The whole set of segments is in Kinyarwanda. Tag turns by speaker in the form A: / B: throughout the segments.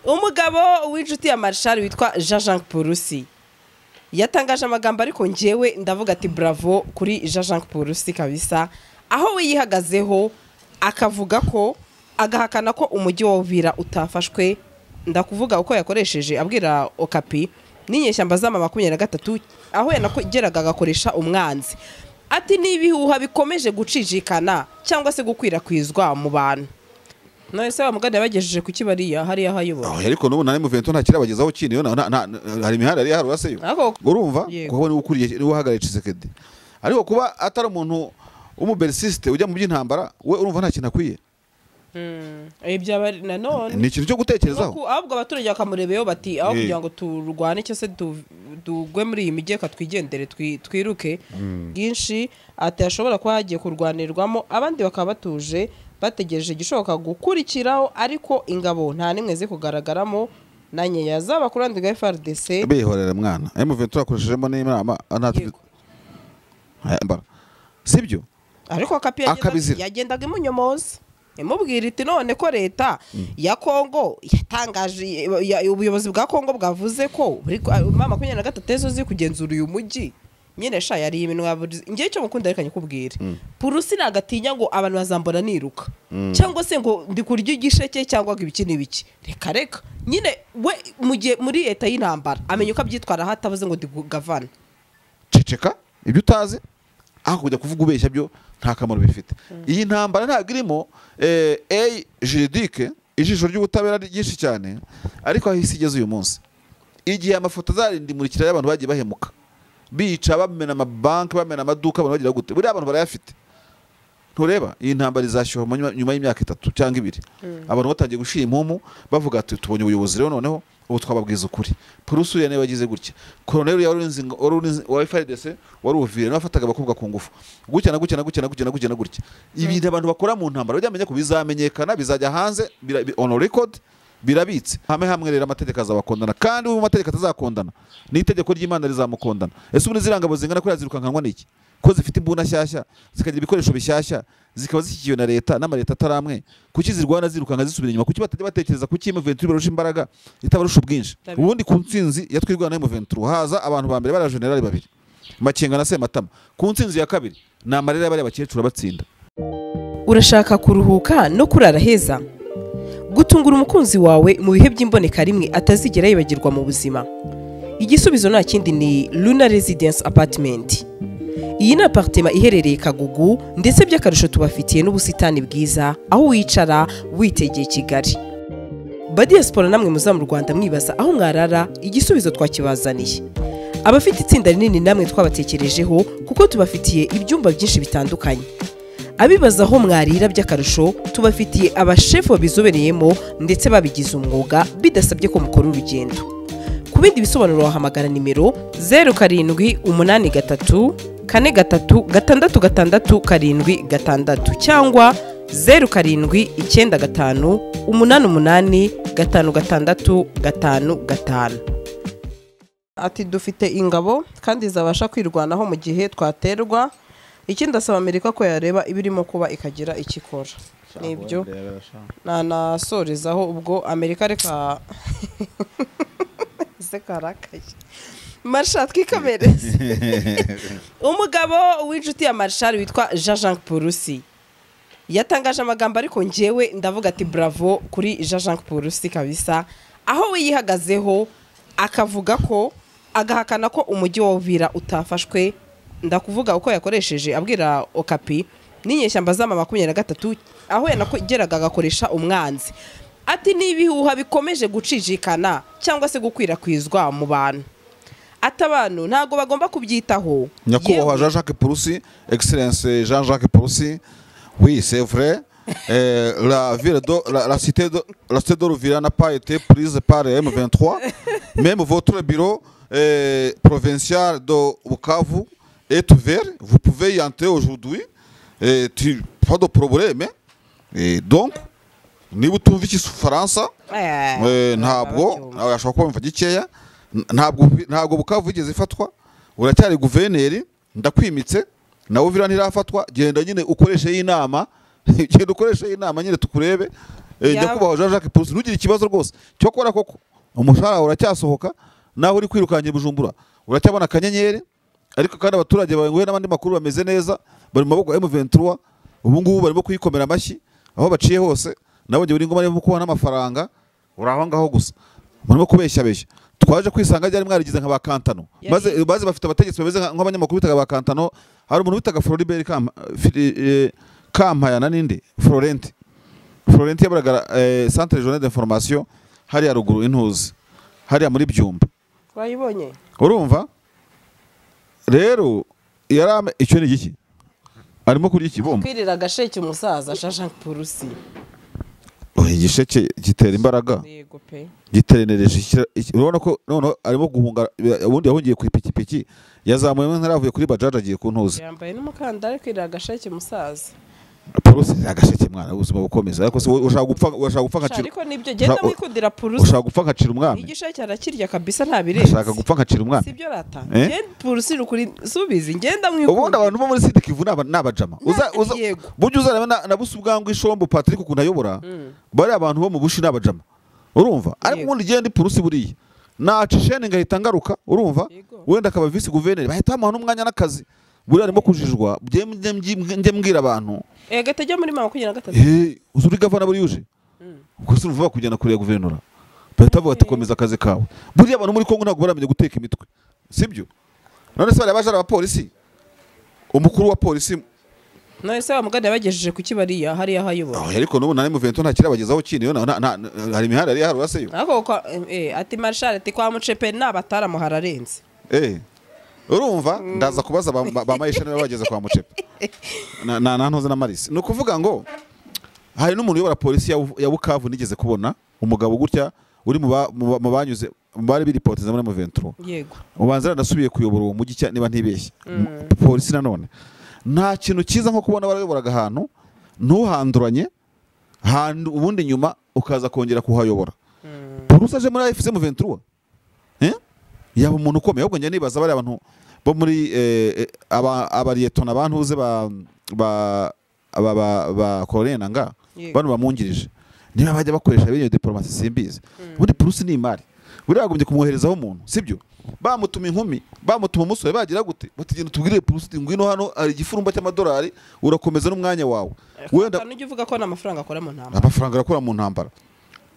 A: umugabo w'inshuti ya Marshal witwa Jean Purusi yatangaje amagambo ariko njewe ndavuga ati bravo kuri Jean Purusi kabisa, aho wiyihagazeho akavuga ko agahakana ko umujyi wa Uvira utafashwe, ndakuvuga uko yakoresheje abwira Okapi n'inyeshyamba z'ama 23 aho yanageraga agakoresha umwanzi, ati nibihuha bikomeje gucijikana cyangwa se gukwirakwizwa mu bantu. None se bamugane bagejeje ku kibariya hari yahayobora.
B: Ariko n'ubu nari Muvento nta kirabagezaho kindi yo hari imihanda yari yaharuwaseyo. Urumva kuko ni ukuriye ni uhagarariye Tshisekedi. Ariko kuba atari umuntu umubersiste ujya mu by'intambara we urumva nta kintu akwiye.
A: Ibyo nanone
B: ni ikintu cyo gutekerezaho.
A: Ahubwo abaturage bakamurebeyo bati aho kugira ngo turwane cyo se dugwe muri iyi migeka twigendere twiruke bwinshi ati ashobora kuba hagiye kurwanirwamo, abandi bakaba batuje bategereje gishoboka gukurikiraho, ariko ingabo nta nimwe ze kugaragaramo na nyeya z'abakurandi FARDC
B: bihorera mwana M23 akoreshejemo n'inama sibyo,
A: ariko yagendaga imunyomoza imubwira iti none ko leta ya Kongo yatangaje ubuyobozi bwa Kongo bwavuze ko mama 23 ezo zi kugenzura uyu mujyi nyine sha yari iminwa ngiye cyo mukunda rekanye kubwira Purusi nagatinya ngo abantu bazambona niruka cyangwa se ngo ndi kurya igisheke cyangwa ibiki n'ibiki, reka nyine we mugiye muri leta y'intambara amenye ko abyitwara hatavuze ngo ndi gavana
B: ceceka ibyo utazi aho kujya kuvuga ubeshya byo nta kamaro bifite. Iyi ntambara ntabwo irimo juridique ijisho ry'ubutabera ryinshi cyane, ariko aho isi igeze uyu munsi igihe amafoto azarindimurikira y'abantu bagiye bahemuka bica bamena amabanki bamena amaduka abantu bagira gute, buri abantu barayafite. Ntureba iyi ntambara izashyuha nyuma y'imyaka 3 cyangwa 2 abantu batangiye gushira impumu bavuga ati tubonye ubuyobozi rero noneho ubu twababwiza ukuri. Purusi yane bagize gutya, Colonel wa FARDC wari Uvira nafataga abakobwa ku ngufu gutya na gutya. Ibintu abantu bakora mu ntambara bajyamenye ko bizamenyekana bizajya hanze on record birabitse hamwe rero amategeko azabakondana, kandi ubu amategeko atazakondana n'itegeko ry'Imana rizamukondana. Ese ubu nizirangabo zingana ko yazirukankanwa n'iki ko zifite imbunda shyashya zikagira ibikoresho bishyashya zikaba zishyikiwe na leta n'amaleta ataramwe, kuki zirwana zirukanka zisubira inyuma, kuki batajya batekereza kuki M23 barusha imbaraga itabarusha ubwinshi. Ubundi ku ntsinzi yatwirwana na M23 haza abantu ba mbere bari generali babiri Makenga na Sematama, ku ntsinzi ya kabiri na amarira y'abari bakecuru batsinda.
A: Urashaka kuruhuka no kurara heza, gutungura umukunzi wawe mu bihe by'imboneka rimwe atazigera yibagirwa mu buzima? Igisubizo nta kindi ni Luna Residence Apartment. Iyi ni apartment iherereye Kagugu, ndetse by'akarusho tubafitiye n'ubusitani bwiza aho wicara witegeye Kigali. Badiaspora namwe muza mu Rwanda mwibaza aho mwarara, igisubizo twakibazaniye. Abafite itsinda rinini namwe twabatekerejeho kuko tubafitiye ibyumba byinshi bitandukanye. Abibaza aho mwarira by'akarusho tubafitiye abashefu babizobereyemo ndetse babigize umwuga bidasabye ko mukora urugendo. Ku bindi bisobanuro wahamagara nimero 0783 4366 cyangwa 0795885655. Ati dufite ingabo kandi zabasha kwirwanaho mu gihe twaterwa. Ikindi asaba Amerika ko yareba ibirimo kuba ikagira ikikora. Nibyo nanasorezaho ubwo Amerika reka sekarakaye Marshal twikamereze. Umugabo w'inshuti ya Marshal witwa Jean Purusi yatangaje amagambo ariko njewe ndavuga ati bravo kuri Jean Purusi kabisa, aho wiyihagazeho akavuga ko agahakana ko umujyi wa Uvira utafashwe, ndakuvuga uko yakoresheje abwira Okapi n'inyeshyamba z'ama 23 aho yanageraga agakoresha umwanzi, ati nibihuha bikomeje gucijikana cyangwa se gukwirakwizwa mu bantu, ati abantu ntago bagomba kubyitaho.
B: Nyakubahwa Jean-Jacques Purusi, Excellence Jean-Jacques Purusi, oui c'est vrai, la cité de Uvira n'a pas été prise par M23, même votre bureau provincial de Bukavu est ouvert, vous pouvez y entrer aujourd'hui, pas de problème. Et donc niba utumva ikifaransa ntabwo ashobora kuba mva gikeya, ntabwo Bukavu igeze ifatwa, uracyari guverineri ndakwimitse, nawe Uvira ntirafatwa, genda nyine ukoreshe inama, genda ukoreshe inama nyine tukurebe nyakubahwa Jean Jacques Purusi ntugire ikibazo rwose cyo gukora koko umushahara uracyasohoka naho uri kwirukankira Bujumbura uracyabona akanyenyeri ariko kandi abaturage bawe ngo n'abandi makuru bameze neza bari mu maboko ya M23 ubu ngubu barimo kuyikomera amashyi aho baciye hose nabonye buri ngoma barimo kubona amafaranga uraho ngaho gusa barimo kubeshya beshya twaje kwisanga ryari mwarigize nka bakantano maze bafite abategetsi bameze nk'abanyamakuru bitaga bakantano hari umuntu bitaga Floribert Kampaya ninde Florent yabaragara centre régional d'information hari ya ruguru intuzi hari ya muri Byumba
A: twayibonye
B: urumva rero yarame icyo ni giki arimo kurya ikibombo
A: kwirira agasheke umusaza Jean Purusi
B: igisheke gitera imbaraga
A: yego pe
B: giterenereje urabona ko none arimo guhunga ubundi yahungiye ku ipikipiki yazamuye ntaravuye kuri bajaja agiye ku ntuzi
A: yambaye n'umukandara kwirira agasheke umusaza
B: Purusi agasheke mwana ubuzima bukomeza ariko ushaka gupfa nkacira
A: ariko nibyo genda mwikundira Purusi
B: ushaka gupfa nkacira umwami
A: igisheke arakirya kabisa ntabirenze
B: ushaka gupfa nkacira umwami
A: sibyo rata genda Purusi rukuri subizi ngenda mwikundira
B: ubundi abantu bo muri Sud Kivu n'abajama buryo uzareba na Busubwangwa Ishombo Patrick ukuntu ayobora bari abantu bo mu bushi n'abajama urumva ariko ubundi genda Purusi buriya nacishene ngahita ngaruka urumva wenda akaba vice guverneur bahita bamuha n'umwanya n'akazi buri arimo kujijwa njye mbwira abantu
A: gatajya muri 23
B: uzuri gavana buri yuje ubwo se uvuga kujyana kuri guvernora bahita bavuga ati komeza akazi kawe buri abantu muri Kongo ntabwo baramenye guteka imitwe sibyo none se bari baje abapolisi umukuru wa polisi
A: none se bamugade yabagejeje ku kibariya hari yahayobora
B: ariko n'ubu na M23 nta kirabagezaho kindi yo hari imihanda yari yaharuwaseyo
A: ariko ati Marshal ati kwa Mucepe n'abatara muhararenze
B: urumva ndaza kubaza bamayisha niba bageze kwa Mucepe na ntoze na Marisi no kuvuga ngo hari n'umuntu uyobora polisi ya Bukavu nigeze kubona umugabo gutya uri mu banyuze bari biripotiza muri M23
A: yego
B: ubanza nasubiye kuyobora uwo mujyi niba ntibeshye polisi nanone nta kintu cyiza nko kubona barayoboraga ahantu ntuhanduranye ubundi nyuma ukaza kongera kuhayobora Purusi aje muri AFC M23 yaba umuntu ukomeye ahubwo njye nibaza bari abantu bo muri abariyetona bantuze ba Korena nga bano bamungirije niba bajya bakoresha ibinyo diplomasi simbize ubundi Purusi ni imari buri bagombye kumwoherezaho umuntu sibyo bamutuma inkumi bamutuma umusore bagira gute batigenda tubwire Purusi ngwino hano ari igifurumba cy'amadolari urakomeza n'umwanya wawe
A: wenda nujye uvuga ko n'amafaranga akora mu ntambara
B: amafaranga akora mu ntambara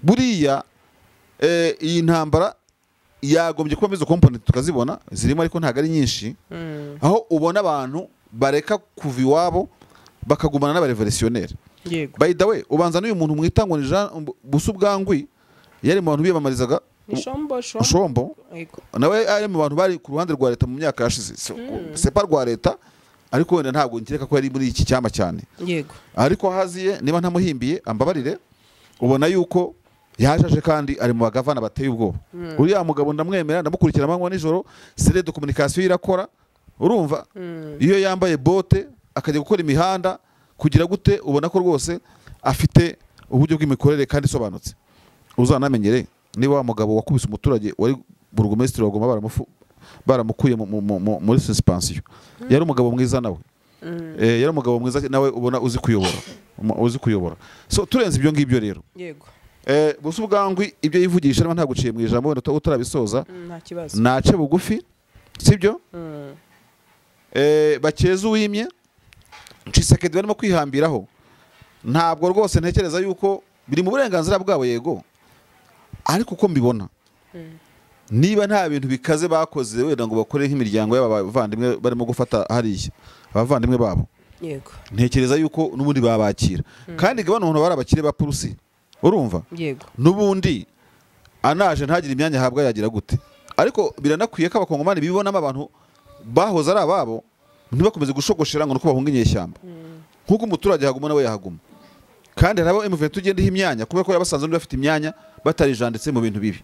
B: buriya iyi ntambara yagombye kuba izo component tukazibona zirimo ariko ntago ari nyinshi aho ubona abantu bareka kuva iwabo bakagumana n'abarevolutionnaire
A: yego
B: by the way ubanza n'uyu muntu mwitango ni Jean Busubwangwi yari mu bantu biyamamarizaga Shombo nawe ari mu bantu bari ku ruhande rwa leta mu myaka yashize c'est pas rwa leta ariko wenda ntabwo nkireka ko yari muri iki cyama cyane
A: yego
B: ariko haziye niba ntamuhimbiye ambabarire ubona yuko yajaje kandi ari mu bagavana bateye ubwoba uriya mugabo ndamwemera ndamukurikira amanywa nijoro sere de communication irakora urumva iyo yambaye bote akajya gukora imihanda kugira gute ubona ko rwose afite uburyo bw'imikorere kandi sobanutse uzanamenyere niba wa mugabo wakubise umuturage wari burugumestre wagoma baramukuye muri suspension yari umugabo mwiza nawe yari umugabo mwiza nawe ubona uzi kuyobora so turenze ibyo ngibyo rero
A: yego
B: Busubwangwi ibyo yivugisha nta guciye mu ijambo wenda utarabisoza
A: nta kibazo
B: nace bugufi sibyo bakeza uwimye Tshisekedi barimo kwihambiraho ntabwo rwose ntekereza yuko biri mu burenganzira bwabo yego ariko uko mbibona niba nta bintu bikaze bakoze wenda ngo bakore nk'imiryango y'abavandimwe barimo gufata hariya abavandimwe babo
A: yego
B: ntekereza yuko n'ubundi babakira kandi gabano abantu barabakire ba Purusi urumva
A: yego
B: nubundi anaje ntagire imyanya habwa yagira gute ariko biranakwiye ko abakongomani bibonamo abantu bahoze ari ababo ntibakomeze gushogoshera ngo nuko bahunga inyeshyamba nkuko umuturage haguma nawe yahaguma kandi nabo M23 ugenda imyanya kubera ko yabasanze ndi bafite imyanya batarijanditse mu bintu bibi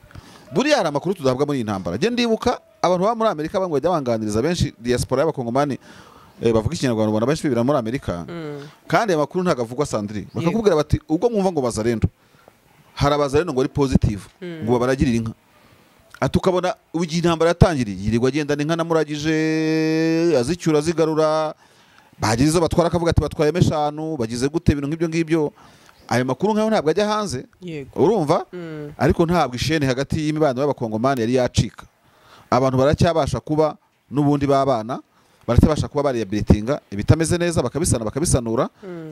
B: buri hari amakuru tudahabwa muri intambara je ndibuka abantu ba muri Amerika bamwe bajya banganiriza benshi diaspora y'abakongomani bavuga ikinyarwanda ubona benshi bibira muri Amerika kandi aya makuru ntagavugwa Sandri bakakubwira bati ubwo mwumva ngo bazarendo harabazarendo ngo ari positive ngo baragirira inka atukabona ugiye intambara yatangiriye yirirwa agendana inka namuragije azicyura zigarura bagize izo batwara akavuga ati batwaye 5 bagize gute ibintu nk'ibyo ayo makuru nkayo ntabwo ajya hanze urumva ariko ntabwo ishene hagati y'imibano y'abakongomani yari yacika abantu baracyabasha kuba n'ubundi babana baracyabasha kuba bariyabilitinga ibitameze neza bakabisana bakabisanura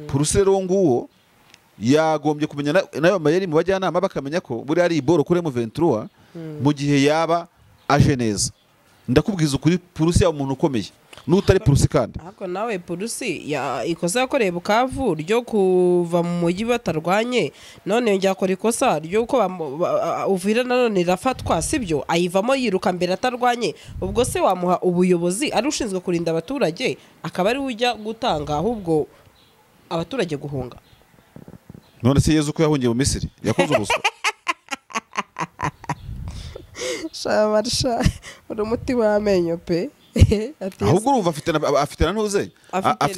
B: Purusi rero nguwo yagombye kumenya nayo mayeri mu bajyanama bakamenya ko buri ari iboro kuri M23 mu gihe yaba aje neza ndakubwiza ukuri Purusi ya umuntu ukomeye n'utari Purusi kandi
A: ariko nawe Purusi ikosa yakoreye Bukavu ryo kuva mu mujyi batarwanye none yongera akora ikosa ryo uko Uvira nanone irafatwa sibyo ayivamo yiruka mbere atarwanye ubwo se wamuha ubuyobozi ari ushinzwe kurinda abaturage akaba ari ujya gutanga ahubwo abaturage guhunga
B: none se Yezu ko yahungiye mu Misiri yakoze ubuswa
A: Marisha uri umuti w'amenyo pe
B: ahubwo urumva afite na ntuze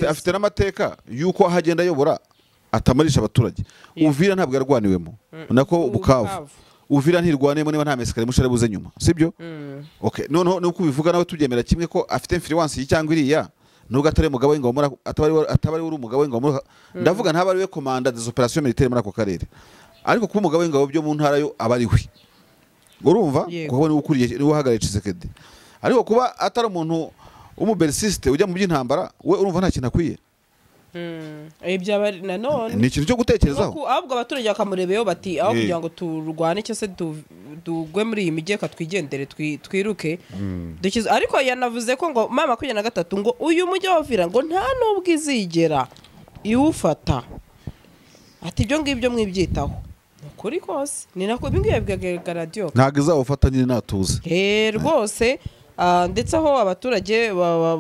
B: afite n'amateka yuko hagenda yobora atamarisha abaturage Uvira ntabwo yarwaniwemo nako Bukavu Uvira ntirwaniyemo niba nta mesikare mushare buze nyuma sibyo okay none nuko bivuga nawe tubyemera kimwe ko afite influence cyangwa iriya nubwo atari umugabo w'ingabo atabari uri umugabo w'ingabo ndavuga ntaba ari we commandant des opérations militaires muri ako karere ariko kuba umugabo w'ingabo byo mu ntara yo abari we urumva kuko ni ukuriye ni uhagarariye Tshisekedi ariko kuba atari umuntu w'umubersiste ujya mu by'intambara we urumva nta kintu akwiye
A: byaba nanone
B: ni ikintu cyo gutekerezaho
A: ahubwo abaturage bakamurebeyo bati aho kugira ngo turwane cyose dugwe muri iyi migeka twigendere twiruke dukize ariko yanavuze ko ngo mama 23 ngo uyu mujyi wa Uvira ngo nta nubwo izigera iwufata ati ibyo ngibyo mwibyitaho ukuri kose ni nako bingiye yabwiye radio
B: ntago izawufata nyine natuze
A: rwose ndetse aho abaturage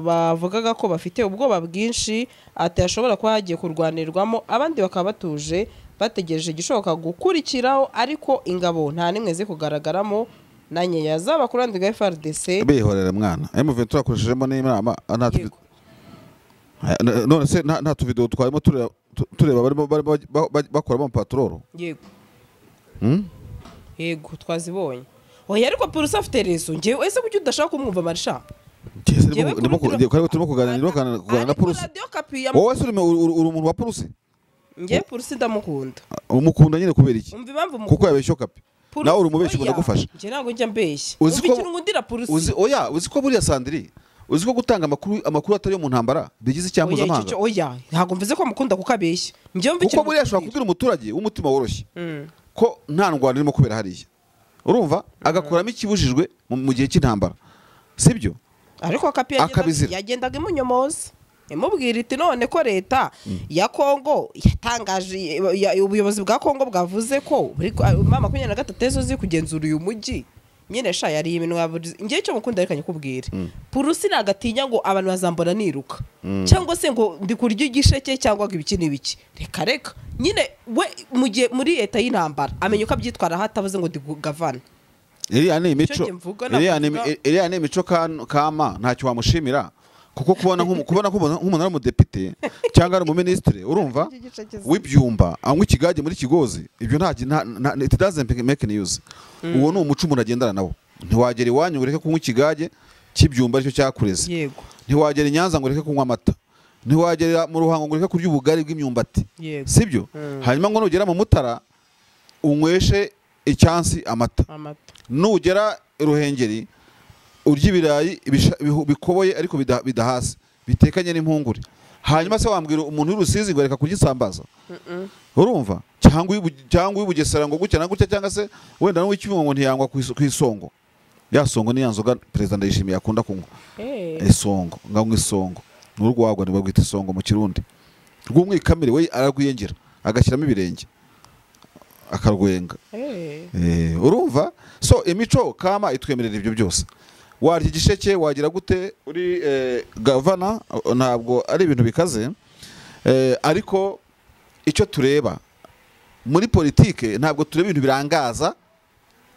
A: bavugaga ko bafite ubwoba bwinshi atashobora kuba hagiye kurwanirwamo abandi bakaba batuje bategereje igishoboka gukurikiraho ariko ingabo nta nimwe zi kugaragaramo na nyeya z'abakurandiga FARDC
B: bihorera mwana M23 akoreshejemo n'inama none se nta tuvideo twarimo tureba barimo bakora mu patrol
A: yego twazibonye oya ariko Purusi afite rezo ngewe ese kuki udashaka kumwumva Marisha
B: turimo kuganira na Purusi wowe se uri umuntu wa Purusi
A: ngewe Purusi ndamukunda
B: umukunda nyine kubera iki kuko yabeshyo kapi nawe uri umubeshyi ngo ndagufasha
A: nge ntabwo njya mbeshya ubikira ngundira Purusi
B: uzi ko buriya Sandri uzi ko gutanga amakuru atari yo mu ntambara bigize icyamuza amanga
A: oya ntabwo mvuze ko mukunda kuko abeshya
B: kuko buriya ashobora kubwira umuturage w'umutima woroshye ko nta ndwara irimo kubera hariya urumva agakuramo ikibujijwe mu gihe cy'intambara sibyo
A: ariko yagendaga imunyomoza imubwira iti none ko leta ya Kongo yatangaje ubuyobozi bwa Kongo bwavuze ko mama 23 ezo zi kugenzura uyu mujyi nyine sha yari iminwa ngiye cyo mukunda reka nyikubwire Purusi nagatinya ngo abantu bazambona niruka cyangwa se ngo ndi kurya igisheke cyangwa ibiki n'ibiki reka nyine we muri leta y'intambara amenye ko abyitwara hatavuze ngo ndi gavana
B: iriya ni imico kama ntacyo wamushimira kuko kubona nk'umuntu ari umudepite cyangwa ari umuministre urumva w'ibyumba anywa ikigage muri Kigozi ibyo it doesn't make news uwo ni umuco umuntu agendana nawo ntiwagera iwanyu ngo ureke kunywa ikigage cy'ibyumba aricyo cyakureze ntiwagera i Nyanza ngo ureke kunywa amata ntiwagera mu Ruhango ngo ureke kurya ubugari bw'imyumbati sibyo hanyuma ngo nugera mu Mutara unyweshe icyansi amata nugera Ruhengeri urya ibirayi bikoboye ariko bidahase bitekanye n'impungure hanyuma se wambwira umuntu w'Urusizi ngo reka kurya isambaza urumva cyangwa ubugesera ngo gutya na gutya cyangwa se wenda n'uw'icyuma ngo ntiyangwa ku isongo ya songo ni yanzoga president Ndayishimiye akunda kunywa isongo nganywa isongo n'urwagwa ni bagwita isongo mu Kirundi rw'umwikamire we aragwiyengera agashyiramo ibirenge akarwenga urumva so imico kama itwemerera ibyo byose warya igisheke wagira gute uri gavana ntabwo ari ibintu bikaze ariko icyo tureba muri politike ntabwo tureba ibintu birangaza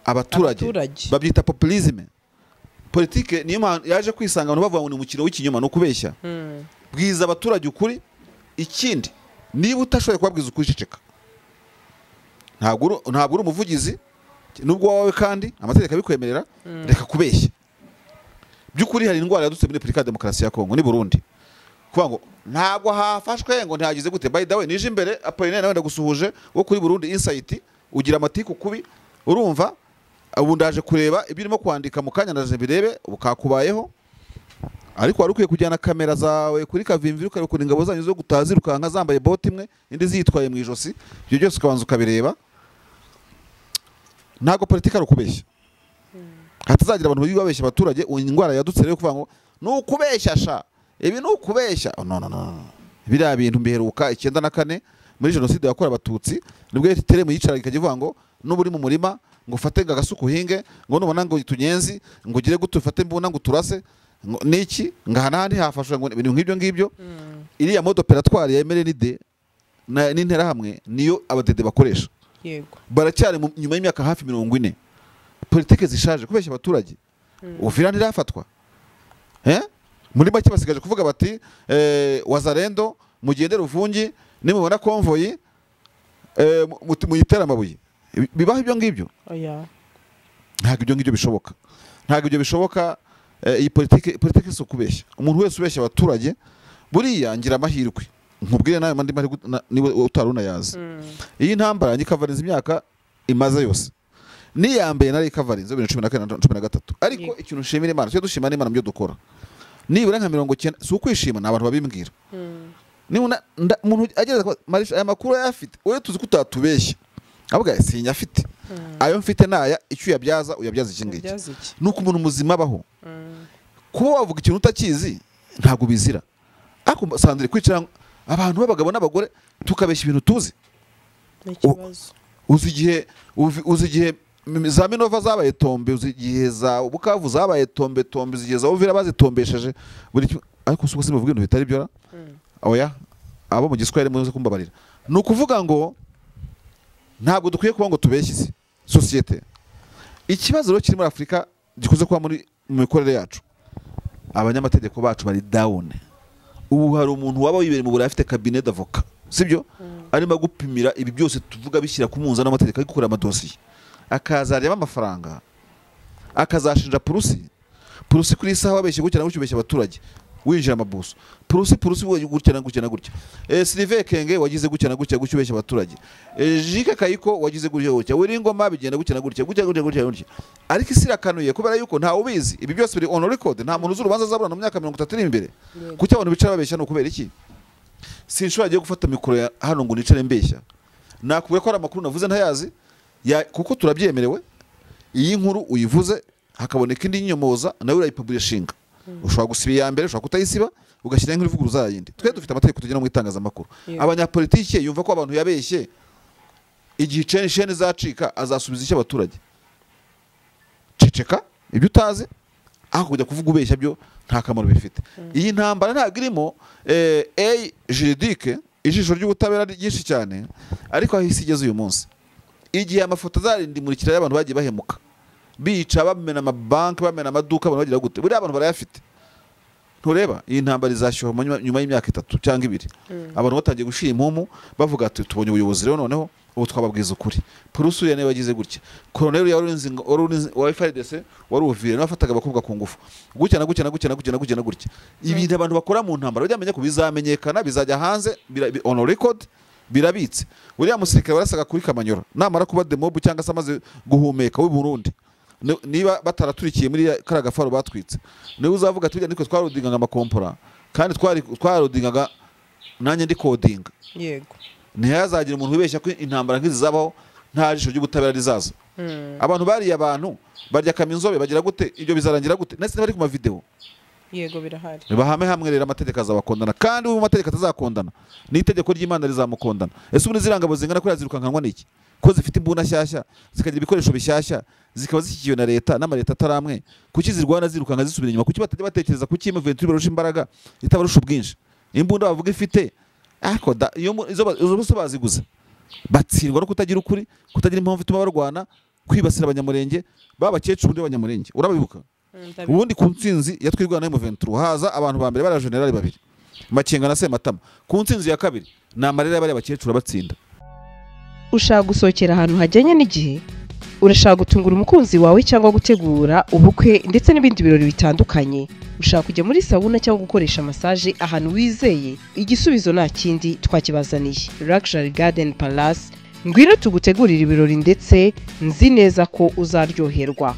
B: abaturage babyita populisme politike niyo yaje kwisanga abantu bavuga ngo ni umukino w'ikinyoma no kubeshya bwiza abaturage ukuri ikindi niba utashoboye kubabwiza ukuri ceceka ntabwo uri umuvugizi nubwo wawe kandi amategeko abikwemerera reka kubeshya by'ukuri hari indwara yadutse muri Repubulika ya Demokarasi ya Kongo ni Burundi kuvuga ngo ntabwo hafashwe ngo ntihagize gute. By the way, nije imbere Apollinaire nawe ndagusuhuje wo kuri Burundi Insight, ugira amatiku kubi, urumva ubu ndaje kureba ibyo urimo kwandika mu kanya, ndaje birebe ubukakubayeho, ariko wari ukwiye kujyana kamera zawe kuri Kavimvira ukareba ukuntu ingabo zanyu zo gutazirukanka zambaye boti imwe indi zitwaye mu ijosi, ibyo byose ukabanza ukabireba. Ntago politika ari ukubeshya, hatazagira abantu babeshya abaturage. Indwara yadutse rero kuvuga ngo nukubeshya sha, ibi nukubeshya. No, biriya bintu mbiheruka 94 muri jenoside yakorewe abatutsi, nibwo yitere mu yicara ikagivuga ngo n'uburi mu murima ngo ufate agasuku hinge, ngo nubona ngo tunyenzi ngo ugire gute ufate mbuna ngo turase niki ngahanandi hafashwe ngo ibintu nk'ibyo ngibyo. Iriya mode operatoire ya MRND n'intera hamwe niyo abadede bakoresha.
A: Yego,
B: baracyari nyuma y'imyaka hafi 40 politike zishaje kubeshya abaturage. Uvira ntirafatwa, muri make basigaje kuvuga bati wazarendo mugende Ruvungi nimubona konvoyi muyitera amabuye. Bibaho ibyo ngibyo?
A: oya,
B: ntabwo ibyo ngibyo bishoboka, ntabwo ibyo bishoboka. Iyi politike si ukubeshya. Umuntu wese ubeshya abaturage buriya ngira amahirwe nkubwire nawe mandi niwe utaruna yazi. Iyi ntambara nyikavarinze imyaka imaze yose, niyambeye nari ikavarinze 2013, ariko ikintu nshimira Imana, cyo dushimana Imana mu byo dukora. Nibura nka 90 si ukwishima, n'abantu babimbwira. Niba umuntu agereza Marisha aya makuru yafite, wowe tuzi ko utatubeshya, avuga sinya afite ayo mfite naya, icyo uyabyaza iki ngiki. Nuko umuntu muzima baho. Kuba wavuga ikintu utakizi ntabwo bizira. Ako Sandrine kwicara abantu b'abagabo n'abagore tukabeshya ibintu tuzi. Uzi igihe za Minova zabaye tombe, uzi igihe za Bukavu zabaye tombe, uzi igihe za Uvira bazitombesheje buri, ariko usuko simuvuga ibintu bitari byo. Oya, abo mu giswahili muze kumbabarira. Nukuvuga ngo ntabwo dukwiye kuba ngo tubeshye isi societe. Ikibazo rero kiri muri Afrika gikuze kuba muri mikorere yacu, abanyamategeko bacu bari down. Ubu hari umuntu waba wibere mu Burayi afite cabinet d'avocat, sibyo? Arimo gupimira ibi byose tuvuga bishyira ku munzani n'amategeko, ari gukora amadosiye, akazareba amafaranga, akazashinja Purusi kuri saha wabeshye gukira n'ucyubeshya abaturage, winjira amabuso. Purusi gukira gutya. Sylvain Kenge wagize gukira gucyubeshya abaturage. Jike Kayiko wagize gutya. Wiringoma bigenda gukira. Ariko isi irakanuye kubera yuko nta ubizi. Ibi byose biri on record, nta muntu uzurubanza azabona mu myaka 30 imbere. Kuki abantu bicara babeshya no kubera iki? Sinshobora giye gufata mikoro hano ngo nicare mbeshya. Nakubwiye ko ari amakuru navuze ntayazi, kuko turabyemerewe. Iyi nkuru uyivuze hakaboneka indi nyomoza nawe urayipublishinga. Ushobora gusiba iya mbere, ushobora kutayisiba ugashyira inkuru ivuguruza yindi. Twe dufite amategeko tugena mu itangazamakuru. Abanyapolitike yumva ko abantu yabeshye, igihe shene zacika azasubiza iki abaturage? Ceceka ibyo utazi, aho kujya kuvuga ubeshya byo nta kamaro bifite. Iyi ntambara ntabwo irimo juridique, ijisho ry'ubutabera ryinshi cyane, ariko aho isi igeze uyu munsi, igihe amafoto azarindimurikira y'abantu bagiye bahemuka, bica bamena amabanki, bamena amaduka, abantu bagira gute, buriya abantu barayafite. Ntureba iyi ntambara izashyuha nyuma y'imyaka 3 cyangwa 2, abantu batangiye gushira impumu bavuga ati tubonye ubuyobozi rero noneho ubu twababwiza ukuri. Purusi ya ne bagize gutya, Colonel ya wa FARDC wari uvire n'afataga abakobwa ku ngufu, gutya. Ibintu abantu bakora mu ntambara byamenye ko bizamenyekana, bizajya hanze, on record, birabitse. Uriya musirikare barasaga kuri Kamanyora namara kuba demob cyangwa se amaze guhumeka w'i Burundi, niba bataraturikiye muri karaga faro batwitse, niwe uzavuga ati niko twarodingaga amakompora kandi twarodingaga nanjye ndi coding.
A: Yego,
B: ntihazagira umuntu wibeshya ko intambara nk'izi zabaho nta jisho ry'ubutabera rizaza. Abantu bariye abantu barya kaminzobe bagira gute, ibyo bizarangira gute? Nese bari ku ma video.
A: Yego, birahari.
B: Bahame hamwe rero amategeko azabakondana, kandi ubu amategeko atazakondana n'itegeko ry'Imana rizamukondana. Ese ubu nizirangabo zingana ko yazirukankanwa n'iki? Ko zifite imbunda shyashya, zikagira ibikoresho bishyashya, zikaba zishyikiwe na leta n'amaleta ataramwe, kuki zirwana zirukanka zisubira inyuma? Kuki batajya batekereza kuki M23 barusha imbaraga itabarusha ubwinshi? Imbunda bavuga ifite ariko izo bose baziguze, batsindwa no kutagira ukuri, kutagira impamvu ituma barwana, kwibasira abanyamurenge babakecuru b'abanyamurenge. Urabibuka ubundi ku ntsinzi yatwirwana na M23 haza abantu ba mbere bari generali 2 Makenga na Sematama, ku ntsinzi ya kabiri ni amarira y'abari abakecuru batsinda.
A: Ushaka gusohokera ahantu hajyanye n'igihe? urashaka gutungura umukunzi wawe cyangwa gutegura ubukwe ndetse n'ibindi birori bitandukanye, ushaka kujya muri sauna cyangwa gukoresha massage ahantu wizeye, igisubizo nta kindi twakibazaniye. Luxury Garden Palace, ngwino tugutegurira ibirori ndetse nzi neza ko uzaryoherwa.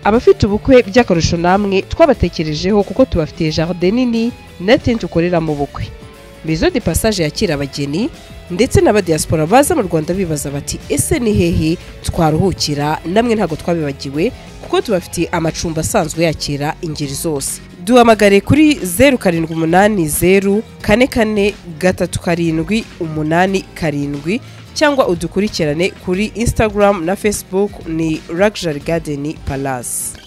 A: Abafite ubukwe by'akarusho namwe twabatekerejeho kuko tubafitiye jardin nini na tent ukorera mu bukwe. Maison de Passage yakira abageni ndetse n'abadiaspora baza mu Rwanda bibaza bati ese ni hehe twaruhukira, namwe ntago twabibagiwe kuko tubafitiye amacumbi asanzwe yakira ingeri zose. Duhamagare kuri 0780443787 cyangwa udukurikirane kuri Instagram na Facebook ni Luxury Garden Palace.